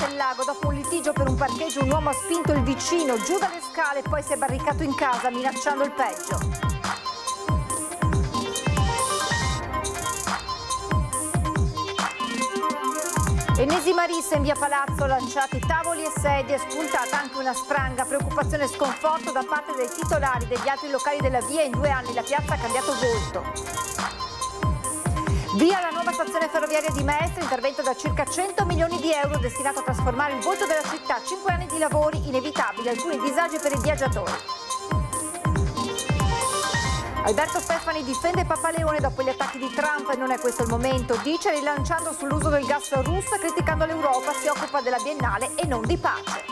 Martellago, dopo un litigio per un parcheggio, un uomo ha spinto il vicino giù dalle scale e poi si è barricato in casa minacciando il peggio. Ennesima rissa in via Palazzo, lanciati tavoli e sedie, spuntata anche una spranga, preoccupazione e sconforto da parte dei titolari degli altri locali della via. In 2 anni la piazza ha cambiato volto. Via la nuova stazione ferroviaria di Mestre, intervento da circa 100 milioni di euro destinato a trasformare il volto della città. 5 anni di lavori, inevitabili alcuni disagi per i viaggiatori. Alberto Stefani difende Papa Leone dopo gli attacchi di Trump. Non è questo il momento, dice, rilanciando sull'uso del gas russo e criticando l'Europa, si occupa della Biennale e non di pace.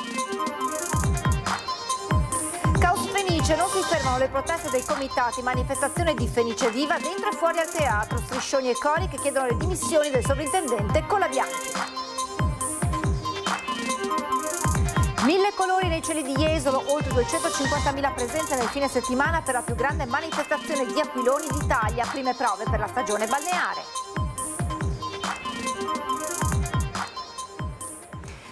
Caos Fenice, non si fermano le proteste dei comitati, manifestazione di Fenice Viva dentro e fuori al teatro, striscioni e cori che chiedono le dimissioni del sovrintendente Colabianchi. 1000 colori nei cieli di Jesolo, oltre 250.000 presenze nel fine settimana per la più grande manifestazione di aquiloni d'Italia, prime prove per la stagione balneare.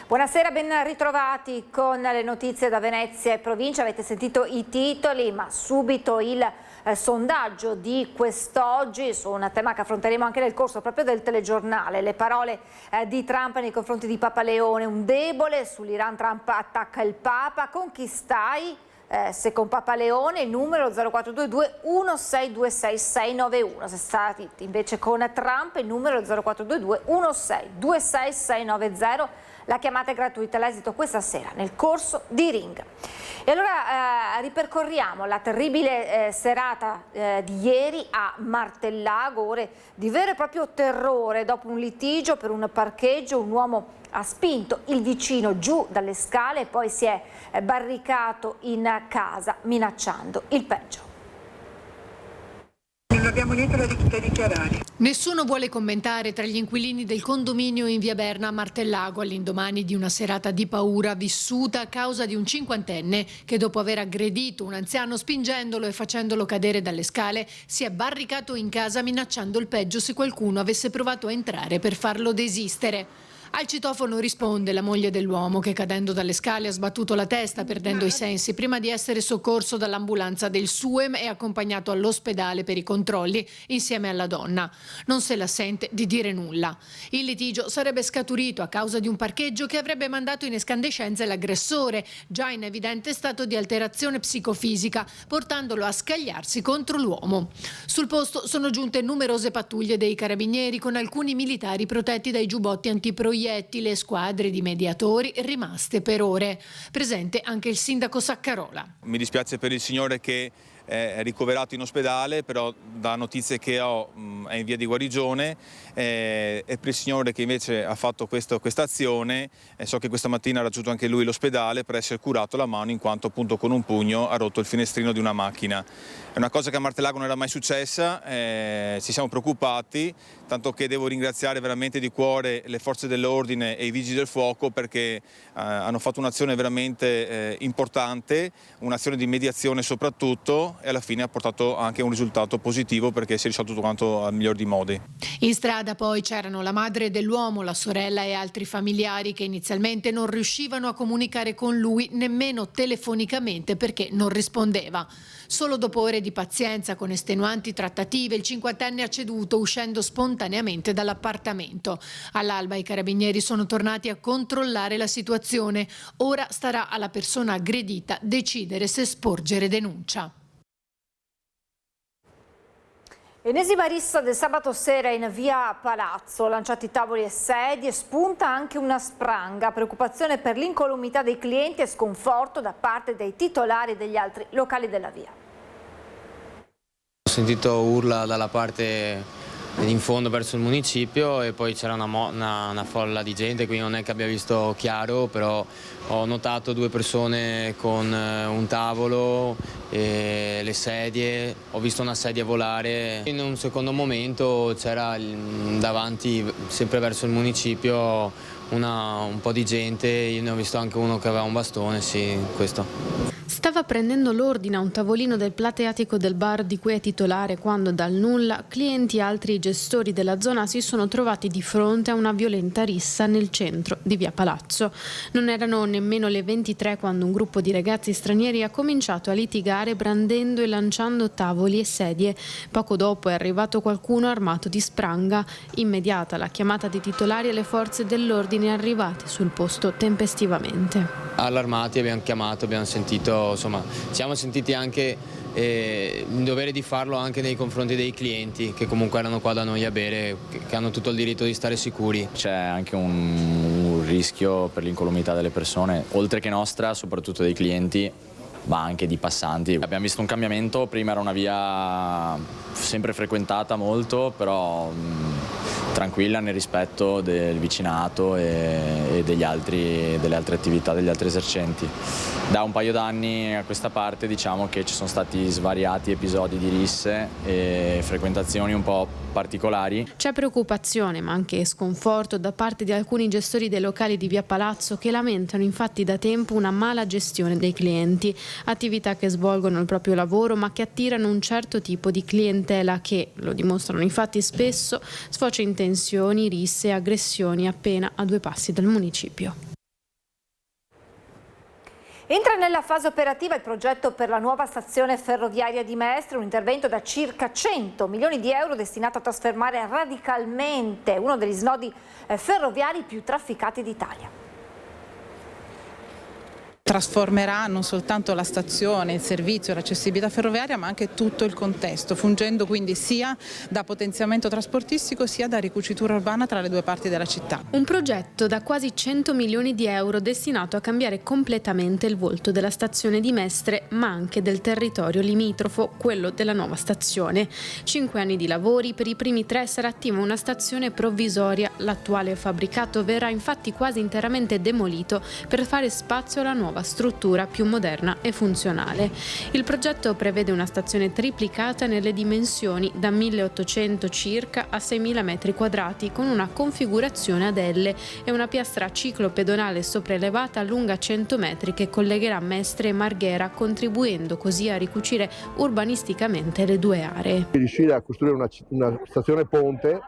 Buonasera, ben ritrovati con le notizie da Venezia e provincia. Avete sentito i titoli, ma subito il sondaggio di quest'oggi su un tema che affronteremo anche nel corso proprio del telegiornale. Le parole di Trump nei confronti di Papa Leone, un debole sull'Iran. Trump attacca il Papa. Con chi stai? Se con Papa Leone, il numero 0422 1626 691. Se stati invece con Trump, il numero 0422 1626 690. La chiamata è gratuita, l'esito questa sera nel corso di Ring. E allora ripercorriamo la terribile serata di ieri a Martellago, ore di vero e proprio terrore. Dopo un litigio per un parcheggio, un uomo ha spinto il vicino giù dalle scale e poi si è barricato in casa minacciando il peggio. Non abbiamo niente da dichiarare. Nessuno vuole commentare tra gli inquilini del condominio in via Berna a Martellago all'indomani di una serata di paura vissuta a causa di un 50enne che, dopo aver aggredito un anziano spingendolo e facendolo cadere dalle scale, si è barricato in casa minacciando il peggio se qualcuno avesse provato a entrare per farlo desistere. Al citofono risponde la moglie dell'uomo che, cadendo dalle scale, ha sbattuto la testa perdendo i sensi prima di essere soccorso dall'ambulanza del SUEM e accompagnato all'ospedale per i controlli insieme alla donna. Non se la sente di dire nulla. Il litigio sarebbe scaturito a causa di un parcheggio che avrebbe mandato in escandescenza l'aggressore, già in evidente stato di alterazione psicofisica, portandolo a scagliarsi contro l'uomo. Sul posto sono giunte numerose pattuglie dei carabinieri con alcuni militari protetti dai giubbotti antiproiettili e squadre di mediatori rimaste per ore. Presente anche il sindaco Saccarola. Mi dispiace per il signore che è ricoverato in ospedale, però da notizie che ho è in via di guarigione, e per il signore che invece ha fatto questa azione, so che questa mattina ha raggiunto anche lui l'ospedale per essere curato la mano in quanto appunto con un pugno ha rotto il finestrino di una macchina. È una cosa che a Martellago non era mai successa, ci siamo preoccupati, tanto che devo ringraziare veramente di cuore le forze dell'ordine e i vigili del fuoco perché hanno fatto un'azione veramente importante, un'azione di mediazione soprattutto, e alla fine ha portato anche un risultato positivo perché si è risolto tutto quanto al miglior dei modi. In strada poi c'erano la madre dell'uomo, la sorella e altri familiari che inizialmente non riuscivano a comunicare con lui nemmeno telefonicamente perché non rispondeva. Solo dopo ore di pazienza con estenuanti trattative il 50enne ha ceduto uscendo spontaneamente dall'appartamento. All'alba i carabinieri sono tornati a controllare la situazione. Ora starà alla persona aggredita decidere se sporgere denuncia. Ennesima rissa del sabato sera in via Palazzo, lanciati tavoli e sedie, spunta anche una spranga, preoccupazione per l'incolumità dei clienti e sconforto da parte dei titolari degli altri locali della via. Ho sentito urla dalla parte in fondo verso il municipio e poi c'era una folla di gente, quindi non è che abbia visto chiaro, però ho notato 2 persone con un tavolo e le sedie, ho visto una sedia volare. In un secondo momento c'era davanti, sempre verso il municipio, un po' di gente, io ne ho visto anche uno che aveva un bastone, sì, questo. Stava prendendo l'ordine a un tavolino del plateatico del bar di cui è titolare quando dal nulla clienti e altri gestori della zona si sono trovati di fronte a una violenta rissa nel centro di via Palazzo. Non erano nemmeno le 23 quando un gruppo di ragazzi stranieri ha cominciato a litigare brandendo e lanciando tavoli e sedie. Poco dopo è arrivato qualcuno armato di spranga. Immediata la chiamata dei titolari e le forze dell'ordine arrivate sul posto tempestivamente. Allarmati abbiamo chiamato, abbiamo sentito, insomma, siamo sentiti anche il dovere di farlo anche nei confronti dei clienti che comunque erano qua da noi a bere, che hanno tutto il diritto di stare sicuri. C'è anche un rischio per l'incolumità delle persone, oltre che nostra, soprattutto dei clienti, ma anche di passanti. Abbiamo visto un cambiamento, prima era una via sempre frequentata molto, però tranquilla nel rispetto del vicinato e delle altre attività, degli altri esercenti. Da un paio d'anni a questa parte diciamo che ci sono stati svariati episodi di risse e frequentazioni un po' particolari. C'è preoccupazione ma anche sconforto da parte di alcuni gestori dei locali di via Palazzo che lamentano infatti da tempo una mala gestione dei clienti, attività che svolgono il proprio lavoro ma che attirano un certo tipo di clientela che, lo dimostrano infatti spesso, sfocia in tensioni, risse e aggressioni appena a 2 passi dal municipio. Entra nella fase operativa il progetto per la nuova stazione ferroviaria di Mestre, un intervento da circa 100 milioni di euro destinato a trasformare radicalmente uno degli snodi ferroviari più trafficati d'Italia. Trasformerà non soltanto la stazione, il servizio, l'accessibilità ferroviaria, ma anche tutto il contesto, fungendo quindi sia da potenziamento trasportistico sia da ricucitura urbana tra le 2 parti della città. Un progetto da quasi 100 milioni di euro destinato a cambiare completamente il volto della stazione di Mestre, ma anche del territorio limitrofo, quello della nuova stazione. 5 anni di lavori, per i primi 3 sarà attiva una stazione provvisoria. L'attuale fabbricato verrà infatti quasi interamente demolito per fare spazio alla nuova struttura più moderna e funzionale. Il progetto prevede una stazione triplicata nelle dimensioni da 1800 circa a 6000 metri quadrati con una configurazione ad L e una piastra ciclopedonale sopraelevata lunga 100 metri che collegherà Mestre e Marghera, contribuendo così a ricucire urbanisticamente le 2 aree. Riuscire a costruire una stazione ponte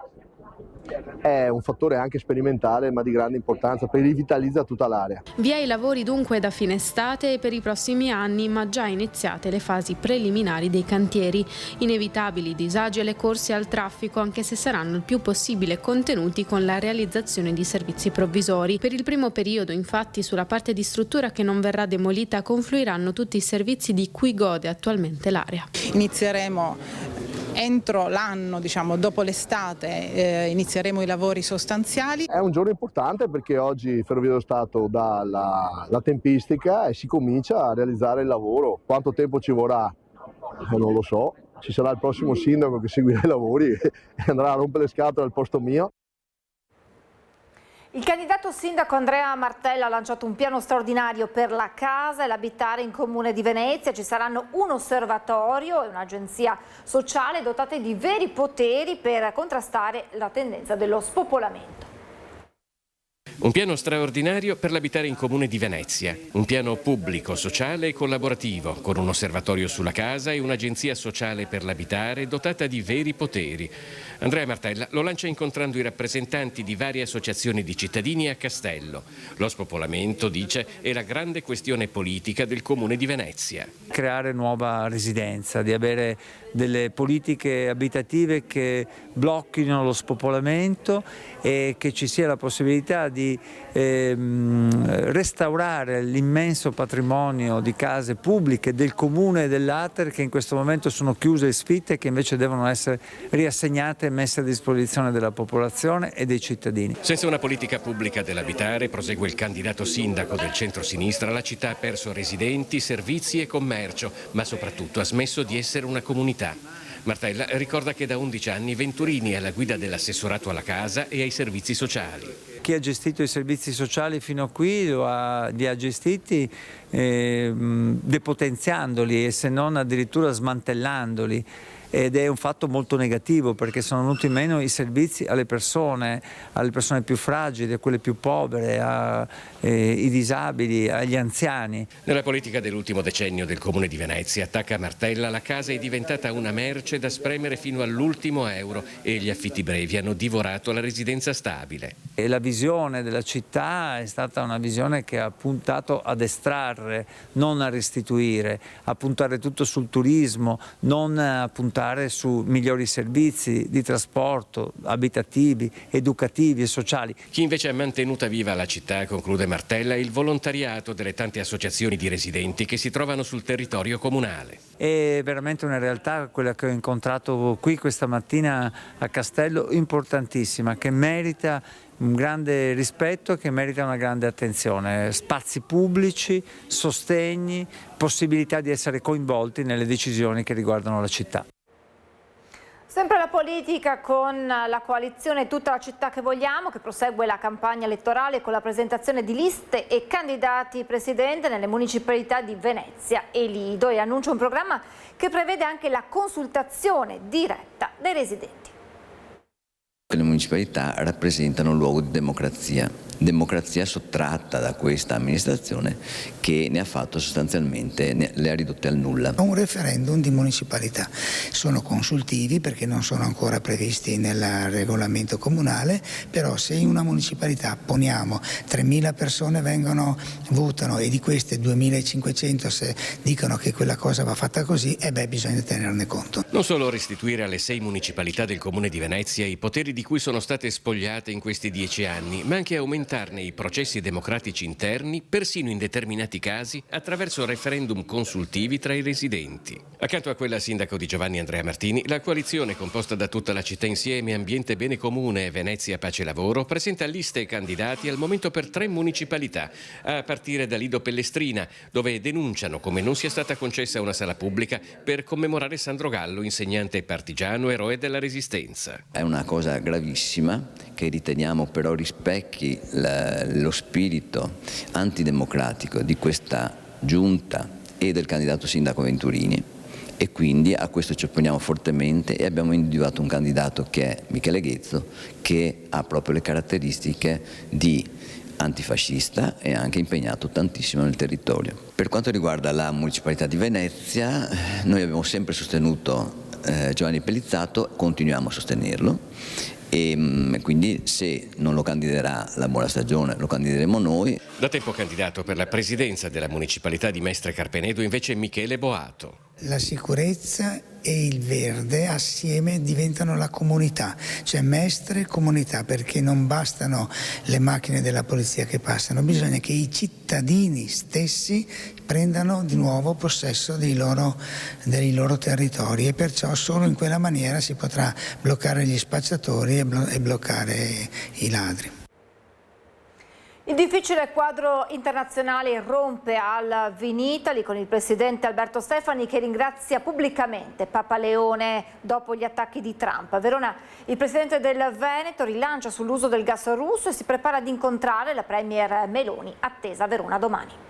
è un fattore anche sperimentale ma di grande importanza perché rivitalizza tutta l'area. Via i lavori dunque da fine estate e per i prossimi anni, ma già iniziate le fasi preliminari dei cantieri. Inevitabili disagi e le corse al traffico, anche se saranno il più possibile contenuti con la realizzazione di servizi provvisori. Per il primo periodo infatti sulla parte di struttura che non verrà demolita confluiranno tutti i servizi di cui gode attualmente l'area. Inizieremo entro l'anno, diciamo dopo l'estate, inizieremo i lavori sostanziali. È un giorno importante perché oggi Ferrovie dello Stato dà la tempistica e si comincia a realizzare il lavoro. Quanto tempo ci vorrà? Non lo so, ci sarà il prossimo sindaco che seguirà i lavori e andrà a rompere le scatole al posto mio. Il candidato sindaco Andrea Martella ha lanciato un piano straordinario per la casa e l'abitare in Comune di Venezia. Ci saranno un osservatorio e un'agenzia sociale dotate di veri poteri per contrastare la tendenza dello spopolamento. Un piano straordinario per l'abitare in Comune di Venezia, un piano pubblico, sociale e collaborativo, con un osservatorio sulla casa e un'agenzia sociale per l'abitare dotata di veri poteri. Andrea Martella lo lancia incontrando i rappresentanti di varie associazioni di cittadini a Castello. Lo spopolamento, dice, è la grande questione politica del Comune di Venezia. Creare nuova residenza, di avere delle politiche abitative che blocchino lo spopolamento e che ci sia la possibilità di restaurare l'immenso patrimonio di case pubbliche del Comune e dell'Ater che in questo momento sono chiuse e sfitte e che invece devono essere riassegnate e messe a disposizione della popolazione e dei cittadini. Senza una politica pubblica dell'abitare, prosegue il candidato sindaco del centro-sinistra, la città ha perso residenti, servizi e commercio, ma soprattutto ha smesso di essere una comunità. Martella ricorda che da 11 anni Venturini è alla guida dell'assessorato alla casa e ai servizi sociali. Chi ha gestito i servizi sociali fino a qui li ha gestiti depotenziandoli e se non addirittura smantellandoli. ed è un fatto molto negativo perché sono venuti meno i servizi alle persone più fragili, a quelle più povere, ai disabili, agli anziani. Nella politica dell'ultimo decennio del Comune di Venezia, attacca Martella, la casa è diventata una merce da spremere fino all'ultimo euro e gli affitti brevi hanno divorato la residenza stabile. E la visione della città è stata una visione che ha puntato ad estrarre, non a restituire, a puntare tutto sul turismo, non a puntare su migliori servizi di trasporto, abitativi, educativi e sociali. Chi invece ha mantenuta viva la città, conclude Martella, è il volontariato delle tante associazioni di residenti che si trovano sul territorio comunale. È veramente una realtà, quella che ho incontrato qui questa mattina a Castello, importantissima, che merita un grande rispetto, che merita una grande attenzione. Spazi pubblici, sostegni, possibilità di essere coinvolti nelle decisioni che riguardano la città. Sempre la politica con la coalizione Tutta la città che vogliamo, che prosegue la campagna elettorale con la presentazione di liste e candidati presidente nelle municipalità di Venezia e Lido, e annuncia un programma che prevede anche la consultazione diretta dei residenti. Le municipalità rappresentano un luogo di democrazia sottratta da questa amministrazione che ne ha fatto sostanzialmente, le ha ridotte al nulla. Un referendum di municipalità sono consultivi perché non sono ancora previsti nel regolamento comunale, però se in una municipalità poniamo 3.000 persone votano e di queste 2.500 se dicono che quella cosa va fatta così, bisogna tenerne conto. Non solo restituire alle 6 municipalità del Comune di Venezia i poteri di cui sono state spogliate in questi 10 anni, ma anche aumentarne i processi democratici interni, persino in determinati casi attraverso referendum consultivi tra i residenti. Accanto a quella sindaco di Giovanni Andrea Martini, la coalizione composta da Tutta la città insieme, Ambiente Bene Comune e Venezia Pace Lavoro presenta liste e candidati al momento per 3 municipalità, a partire da Lido Pellestrina, dove denunciano come non sia stata concessa una sala pubblica per commemorare Sandro Gallo, insegnante partigiano, eroe della Resistenza. È una cosa gravissima che riteniamo però rispecchi lo spirito antidemocratico di questa giunta e del candidato sindaco Venturini, e quindi a questo ci opponiamo fortemente e abbiamo individuato un candidato che è Michele Ghezzo, che ha proprio le caratteristiche di antifascista e anche impegnato tantissimo nel territorio. Per quanto riguarda la municipalità di Venezia, noi abbiamo sempre sostenuto Giovanni Pellizzato, continuiamo a sostenerlo e quindi se non lo candiderà la Buona Stagione lo candideremo noi. Da tempo candidato per la presidenza della municipalità di Mestre Carpenedo invece Michele Boato. La sicurezza e il verde assieme diventano la comunità, cioè Mestre comunità, perché non bastano le macchine della polizia che passano, bisogna che i cittadini stessi prendano di nuovo possesso dei loro territori, e perciò solo in quella maniera si potrà bloccare gli spacciatori e bloccare i ladri. Il difficile quadro internazionale irrompe al Vinitaly con il presidente Alberto Stefani che ringrazia pubblicamente Papa Leone dopo gli attacchi di Trump. A Verona il presidente del Veneto rilancia sull'uso del gas russo e si prepara ad incontrare la premier Meloni, attesa a Verona domani.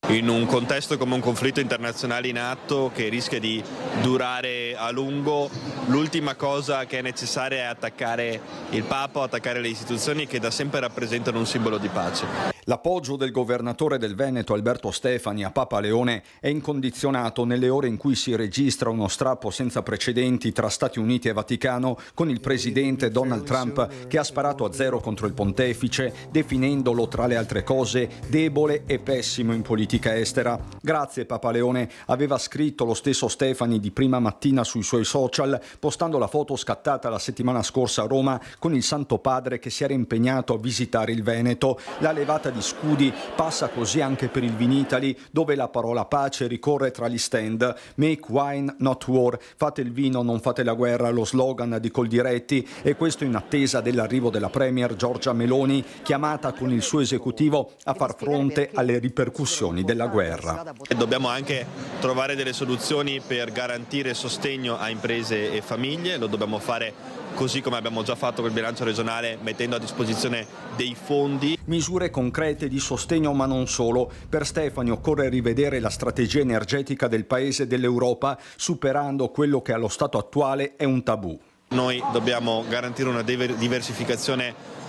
In un contesto come un conflitto internazionale in atto che rischia di durare a lungo, l'ultima cosa che è necessaria è attaccare il Papa, attaccare le istituzioni che da sempre rappresentano un simbolo di pace. L'appoggio del governatore del Veneto Alberto Stefani a Papa Leone è incondizionato nelle ore in cui si registra uno strappo senza precedenti tra Stati Uniti e Vaticano, con il presidente Donald Trump che ha sparato a zero contro il pontefice, definendolo tra le altre cose debole e pessimo in politica estera. Grazie Papa Leone, aveva scritto lo stesso Stefani di prima mattina sui suoi social, postando la foto scattata la settimana scorsa a Roma con il Santo Padre che si era impegnato a visitare il Veneto. La levata di scudi passa così anche per il Vinitaly, dove la parola pace ricorre tra gli stand. Make wine, not war. Fate il vino, non fate la guerra, lo slogan di Coldiretti, e questo in attesa dell'arrivo della premier Giorgia Meloni, chiamata con il suo esecutivo a far fronte alle ripercussioni della guerra. Dobbiamo anche trovare delle soluzioni per garantire sostegno a imprese e famiglie, lo dobbiamo fare così come abbiamo già fatto col bilancio regionale, mettendo a disposizione dei fondi. Misure concrete di sostegno, ma non solo. Per Stefani occorre rivedere la strategia energetica del Paese e dell'Europa, superando quello che allo stato attuale è un tabù. Noi dobbiamo garantire una diversificazione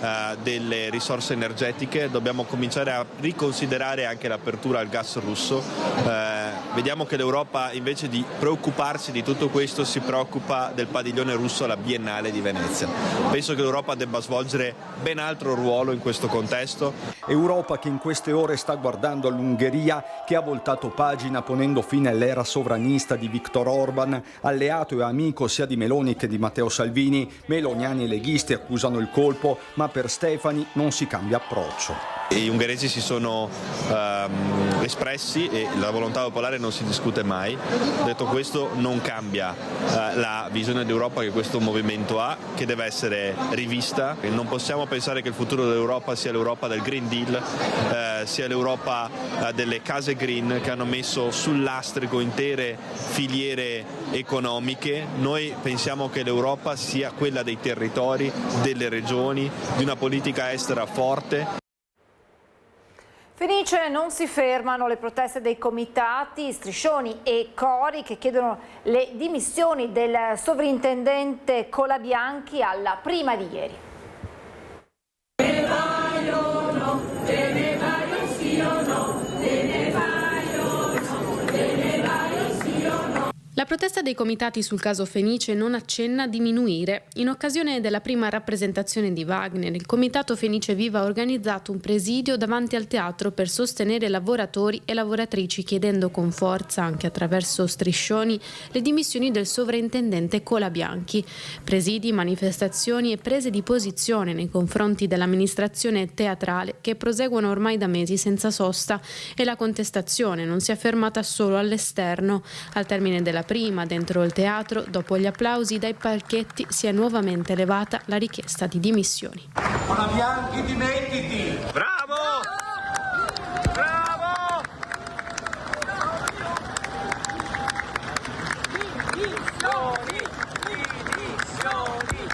delle risorse energetiche, dobbiamo cominciare a riconsiderare anche l'apertura al gas russo. Vediamo che l'Europa, invece di preoccuparsi di tutto questo, si preoccupa del padiglione russo alla Biennale di Venezia. Penso che l'Europa debba svolgere ben altro ruolo in questo contesto. Europa che in queste ore sta guardando all'Ungheria, che ha voltato pagina ponendo fine all'era sovranista di Viktor Orban, alleato e amico sia di Meloni che di Matteo Salvini. Meloniani e leghisti accusano il colpo, ma per Stefani non si cambia approccio. Gli ungheresi si sono espressi e la volontà popolare non si discute mai. Detto questo, non cambia la visione d'Europa che questo movimento ha, che deve essere rivista. E non possiamo pensare che il futuro dell'Europa sia l'Europa del Green Deal, sia l'Europa delle case green che hanno messo sul lastrico intere filiere economiche. Noi pensiamo che l'Europa sia quella dei territori, delle regioni, di una politica estera forte. Fenice non si fermano le proteste dei comitati, striscioni e cori che chiedono le dimissioni del sovrintendente Colabianchi alla prima di ieri. La protesta dei comitati sul caso Fenice non accenna a diminuire. In occasione della prima rappresentazione di Wagner, il comitato Fenice Viva ha organizzato un presidio davanti al teatro per sostenere lavoratori e lavoratrici, chiedendo con forza, anche attraverso striscioni, le dimissioni del sovrintendente Colabianchi. Presidi, manifestazioni e prese di posizione nei confronti dell'amministrazione teatrale che proseguono ormai da mesi senza sosta, e la contestazione non si è fermata solo all'esterno. Al termine della prima, dentro il teatro, dopo gli applausi dai palchetti, si è nuovamente elevata la richiesta di dimissioni. Colabianchi, dimettiti! Bravo! Bravo! Dimissioni! Dimissioni!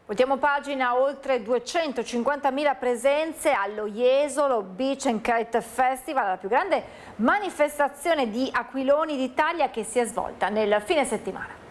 Voltiamo pagina, oltre 250.000 presenze allo Jesolo Beach and Kite Festival, la più grande manifestazione di aquiloni d'Italia che si è svolta nel fine settimana.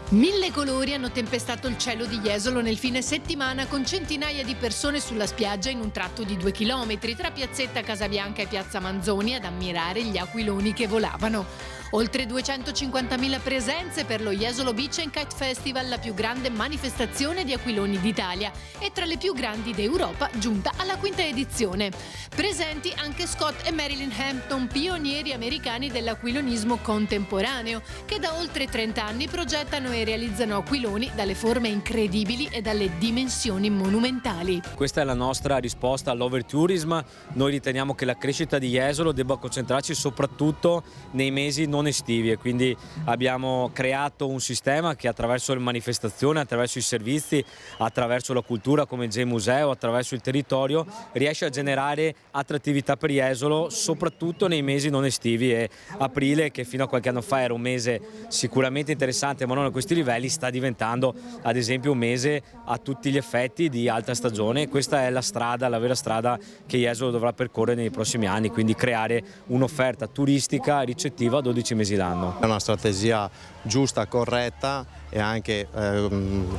1000 colori hanno tempestato il cielo di Jesolo nel fine settimana, con centinaia di persone sulla spiaggia in un tratto di 2 chilometri tra Piazzetta Casabianca e Piazza Manzoni ad ammirare gli aquiloni che volavano. Oltre 250.000 presenze per lo Jesolo Beach and Kite Festival, la più grande manifestazione di aquiloni d'Italia e tra le più grandi d'Europa, giunta alla 5ª edizione. Presenti anche Scott e Marilyn Hampton, pionieri americani dell'aquilonismo contemporaneo, che da oltre 30 anni progettano e realizzano aquiloni dalle forme incredibili e dalle dimensioni monumentali. Questa è la nostra risposta all'overtourism. Noi riteniamo che la crescita di Jesolo debba concentrarsi soprattutto nei mesi non estivi, e quindi abbiamo creato un sistema che attraverso le manifestazioni, attraverso i servizi, attraverso la cultura come il J-Museo, attraverso il territorio, riesce a generare attrattività per Jesolo soprattutto nei mesi non estivi, e aprile, che fino a qualche anno fa era un mese sicuramente interessante ma non a questi livelli, sta diventando ad esempio un mese a tutti gli effetti di alta stagione. Questa è la strada, la vera strada che Jesolo dovrà percorrere nei prossimi anni, quindi creare un'offerta turistica ricettiva 12 mesi l'anno. È una strategia giusta, corretta e anche,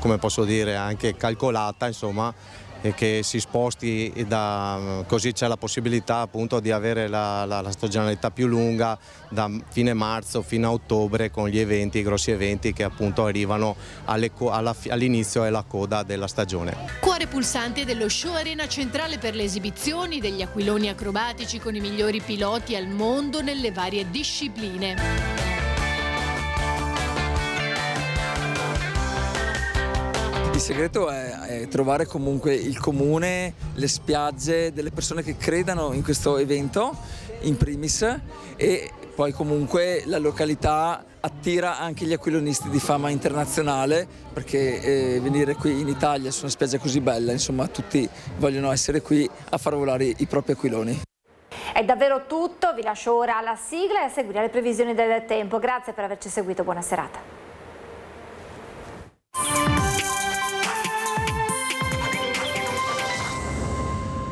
come posso dire, anche calcolata, insomma, e che si sposti così c'è la possibilità appunto di avere la stagionalità più lunga, da fine marzo fino a ottobre, con gli eventi, i grossi eventi che appunto arrivano all'inizio e alla coda della stagione. Cuore pulsante dello show arena centrale per le esibizioni degli aquiloni acrobatici con i migliori piloti al mondo nelle varie discipline. Il segreto è trovare comunque il comune, le spiagge, delle persone che credano in questo evento in primis, e poi comunque la località attira anche gli aquilonisti di fama internazionale, perché venire qui in Italia su una spiaggia così bella, insomma tutti vogliono essere qui a far volare i propri aquiloni. È davvero tutto, vi lascio ora alla sigla e a seguire le previsioni del tempo. Grazie per averci seguito, buona serata.